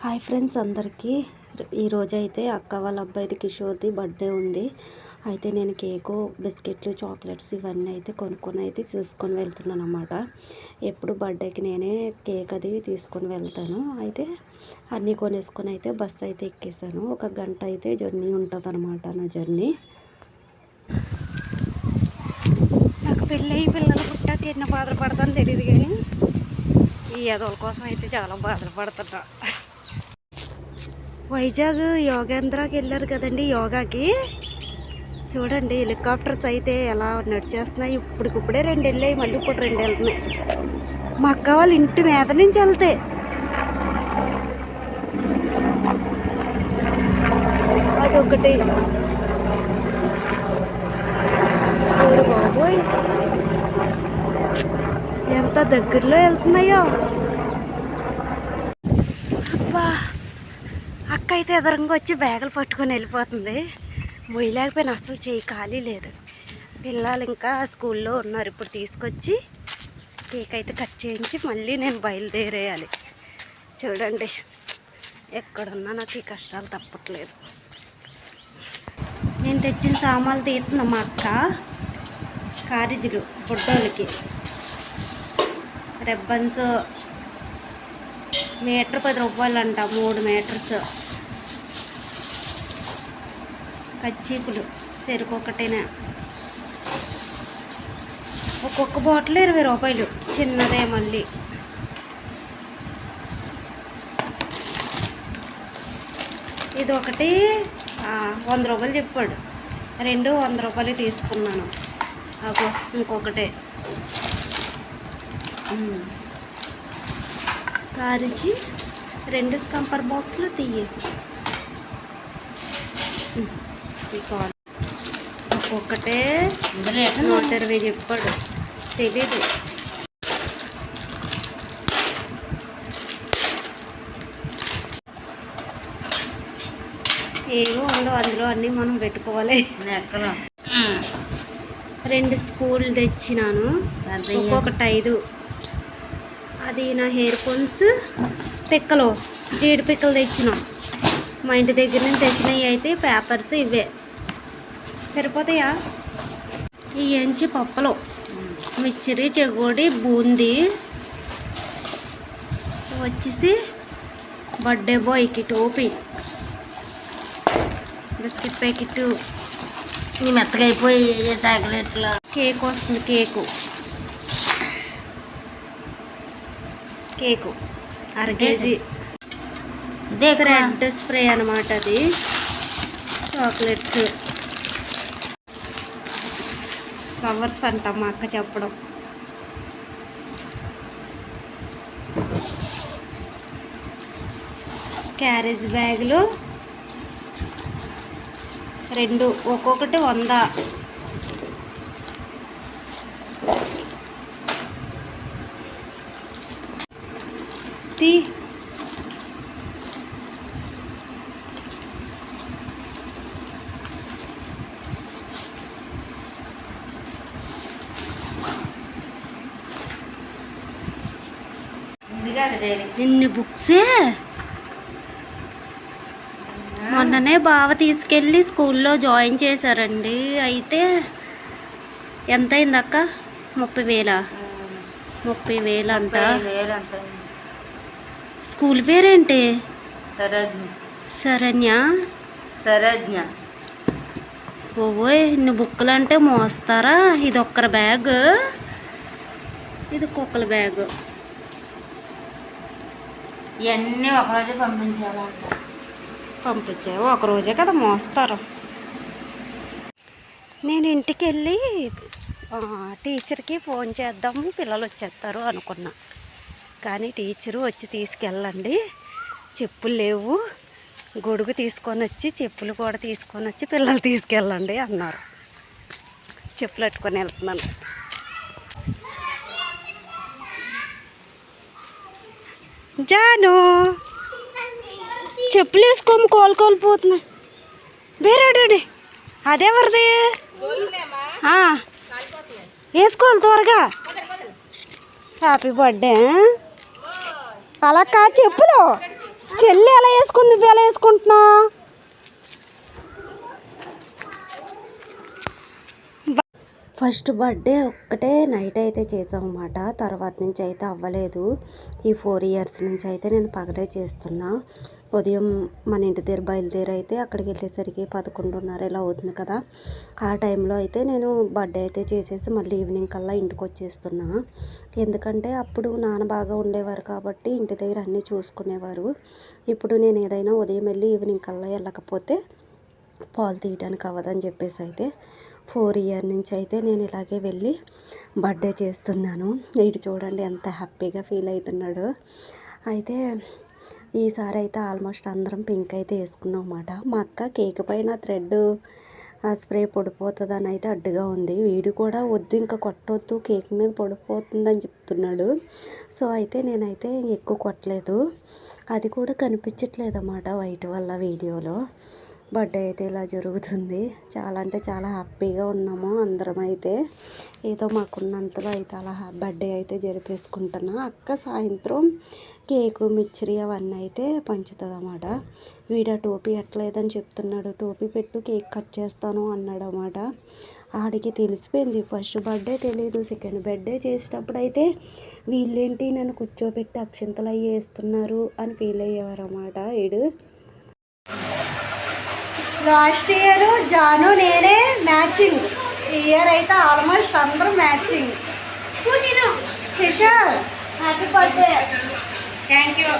Hi friends అందరికీ. ఈరోజైతే అక్క వాళ్ళ అబ్బాయిది కిషోర్ది బర్త్డే ఉంది. అయితే నేను కేకు, బిస్కెట్లు, చాక్లెట్స్ ఇవన్నీ అయితే కొనుక్కొని అయితే తీసుకొని వెళ్తున్నాను అన్నమాట. ఎప్పుడు బర్త్డేకి నేనే కేక్ అది తీసుకొని వెళ్తాను. అయితే అన్నీ కొనేసుకొని అయితే బస్సు అయితే ఎక్కేసాను. 1 గంట అయితే జర్నీ ఉంటుంది అన్నమాట. నా జర్నీ నాకు పెళ్ళి పిల్లలు పుట్టాక ఎన్నో బాధలు పడతాను తెలియదు, కానీ ఈ ఎదవల కోసం అయితే చాలా బాధలు పడుతున్నా. వైజాగ్ యోగేంద్రకి వెళ్ళారు కదండి యోగాకి. చూడండి హెలికాప్టర్స్ అయితే ఎలా నడిచేస్తున్నాయి. ఇప్పటికిప్పుడే 2 వెళ్ళాయి, మళ్ళీ ఇప్పుడు 2 వెళ్తున్నాయి. మా అక్క వాళ్ళ ఇంటి మీద నుంచి వెళ్తాయి. అదొకటి. ఊరు బాబోయ్ ఎంత దగ్గరలో వెళ్తున్నాయో. అబ్బా, అక్క అయితే ఎదురంగా వచ్చి బ్యాగులు పట్టుకొని వెళ్ళిపోతుంది. మొయ్యలేకపోయినా అస్సలు చేయి ఖాళీ లేదు. పిల్లలు ఇంకా స్కూల్లో ఉన్నారు. ఇప్పుడు తీసుకొచ్చి కేక్ అయితే కట్ చేయించి మళ్ళీ నేను బయలుదేరేయాలి. చూడండి ఎక్కడున్నా నాకు ఈ కష్టాలు తప్పట్లేదు. నేను తెచ్చిన సామాన్లు తీస్తున్నా మా అక్క. కారేజీలు బుడ్డోళ్ళకి రెబ్బన్స్ మీటర్ 10 రూపాయలు అంట, 3 మీటర్స్. కచ్చీపులు చెరుకు ఒకటేనా, ఒక్కొక్క బాటిల్ 20 రూపాయలు, చిన్నదే. మళ్ళీ ఇది ఒకటి 100 రూపాయలు చెప్పాడు. 2 100 రూపాయలు తీసుకున్నాను. అగో ఇంకొకటే. కారిచి 2 స్కంపర్ బాక్స్లు తీయ. ఒక్కొక్కటే 120 చెప్పాడు. తెలీదు. ఏమో ఉండవు అందులో, అన్నీ మనం పెట్టుకోవాలి. 2 స్పూన్లు తెచ్చినాను, ఒక్కొక్కటి 5. అది నా హెయిర్ ఫోన్స్. పిక్కలు, జీడి పిక్కలు తెచ్చినాం. మా ఇంటి దగ్గర నుంచి తెచ్చినవి అయితే పేపర్స్ ఇవే సరిపోతాయా. ఈ ఎంచి పప్పలు, మిక్చరీ, చెగోడి, బూందీ వచ్చేసి బర్త్డే బాయ్కి టోపీ, బిస్కెట్ ప్యాకెట్, ఈ మెత్తగా అయిపోయి చాక్లెట్లు. కేక్ వస్తుంది. Cake 1/2 KG. రెడ్ స్ప్రే అనమాట అది. చాక్లెట్స్, ఫ్లవర్స్ అంట మా అక్క చెప్పడం. క్యారేజ్ బ్యాగులు 2, ఒక్కొక్కటి 100. తీ ఇన్ని బుక్సే. మొన్ననే బావ తీసుకెళ్ళి స్కూల్లో జాయిన్ చేశారండి. అయితే ఎంత అయింది అక్క? 30,000. 30,000 అంట. స్కూల్ పేరేంటి? శరణ్య. ఓవోయ్, ఇన్ని బుక్కులు అంటే మోస్తారా? ఇది ఒక్కరి బ్యాగ్, ఇది కుక్కల బ్యాగ్. ఇవన్నీ ఒకరోజే పంపించావు, ఒకరోజే కదా మోస్తారు. నేను ఇంటికి వెళ్ళి టీచర్కి ఫోన్ చేద్దాము, పిల్లలు వచ్చేస్తారు అనుకున్నా. కానీ టీచరు వచ్చి తీసుకెళ్ళండి, చెప్పులు లేవు, గొడుగు తీసుకొని వచ్చి చెప్పులు కూడా తీసుకొని వచ్చి పిల్లలు తీసుకెళ్ళండి అన్నారు. చెప్పులు పెట్టుకొని వెళ్తున్నాను. జాను, చెప్పులు వేసుకోము, కోలుకోలిపోతున్నాయి. వేరేడి అదెవరిది? వేసుకోవాలి త్వరగా. Happy birthday. అలా కాదు చెప్పులు. చెల్లి ఎలా వేసుకుంది, నువ్వు ఎలా వేసుకుంటున్నా? ఫస్ట్ బర్త్డే ఒక్కటే నైట్ అయితే చేసామన్నమాట. తర్వాత నుంచి అయితే అవ్వలేదు. ఈ 4 ఇయర్స్ నుంచి అయితే నేను పగలే చేస్తున్నా. ఉదయం మన ఇంటి దగ్గర బయలుదేరి అయితే అక్కడికి వెళ్ళేసరికి 11:30 ఇలా అవుతుంది కదా. ఆ టైంలో అయితే నేను బర్త్డే అయితే చేసేసి మళ్ళీ ఈవినింగ్ కల్లా ఇంటికి వచ్చేస్తున్నా. ఎందుకంటే అప్పుడు నాన్న బాగా ఉండేవారు కాబట్టి ఇంటి దగ్గర అన్నీ చూసుకునేవారు. ఇప్పుడు నేను ఏదైనా ఉదయం వెళ్ళి ఈవినింగ్ కల్లా వెళ్ళకపోతే పాలు తీయడానికి అవ్వదని చెప్పేసి అయితే 4 ఇయర్ నుంచి అయితే నేను ఇలాగే వెళ్ళి బర్త్డే చేస్తున్నాను. ఇటు చూడండి ఎంత హ్యాపీగా ఫీల్ అవుతున్నాడు. అయితే ఈసారి అయితే ఆల్మోస్ట్ అందరం పింక్ అయితే వేసుకున్నాం అన్నమాట. మా అక్క కేక్ పైన థ్రెడ్ స్ప్రే పడిపోతుందని అయితే అడ్డుగా ఉంది. వీడు కూడా వద్దు ఇంకా కొట్టవద్దు, కేక్ మీద పడిపోతుందని చెప్తున్నాడు. సో అయితే నేనైతే ఎక్కువ కొట్టలేదు. అది కూడా కనిపించట్లేదు అన్నమాట వైట్ వల్ల వీడియోలో. బర్త్డే అయితే ఇలా జరుగుతుంది. చాలా అంటే చాలా హ్యాపీగా ఉన్నాము అందరం. అయితే ఏదో మాకున్నంతలో అయితే అలా బర్త్డే అయితే జరిపేసుకుంటున్నా. అక్క సాయంత్రం కేకు మిక్చరీ అవన్నీ అయితే పంచుతుంది అన్నమాట. వీడ టోపీ ఎట్లేదని చెప్తున్నాడు. టోపీ పెట్టు కేక్ కట్ చేస్తాను అన్నాడు అన్నమాట. ఆడికి తెలిసిపోయింది. ఫస్ట్ బర్త్డే తెలీదు, సెకండ్ బర్త్డే చేసేటప్పుడు అయితే వీళ్ళేంటి నన్ను కూర్చోబెట్టి అక్షింతలు అవి వేస్తున్నారు అని ఫీల్ అయ్యేవారు అన్నమాట. వీడు లాస్ట్ ఇయర్ జాను నేనే మ్యాచింగ్, ఈ ఇయర్ అయితే ఆల్మోస్ట్ అందరూ matching. Kishore happy birthday. Thank you.